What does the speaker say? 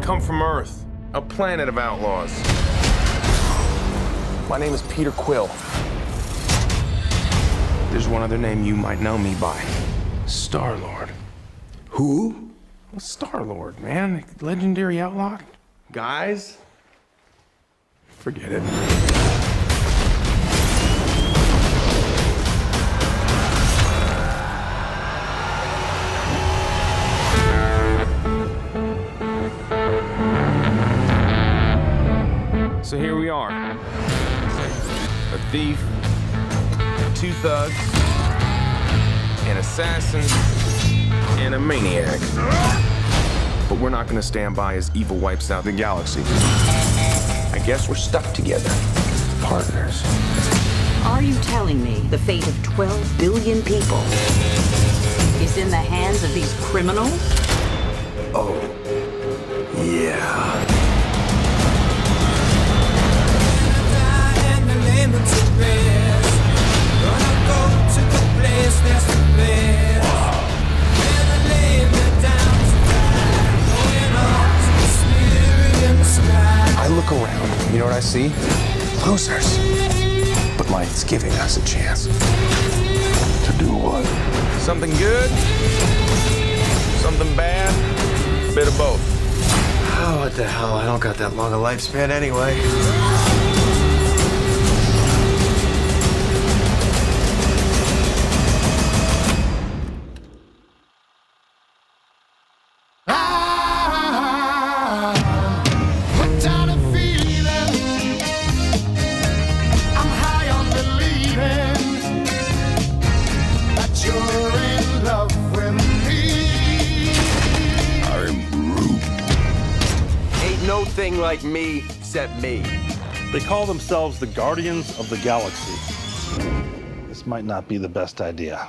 come from Earth, a planet of outlaws. My name is Peter Quill. There's one other name you might know me by. Star-Lord. Who? Well, Star-Lord, man. Legendary outlaw. Guys, forget it. So here we are. A thief, 2 thugs, an assassin, and a maniac. But we're not gonna stand by as evil wipes out the galaxy. I guess we're stuck together. Partners. Are you telling me the fate of 12 billion people is in the hands of these criminals? Oh, yeah. I look around, you know what I see? Losers. But life's giving us a chance. To do what? Something good, something bad, bit of both. Oh, what the hell? I don't got that long a lifespan anyway. No thing like me except me. They call themselves the Guardians of the Galaxy. This might not be the best idea.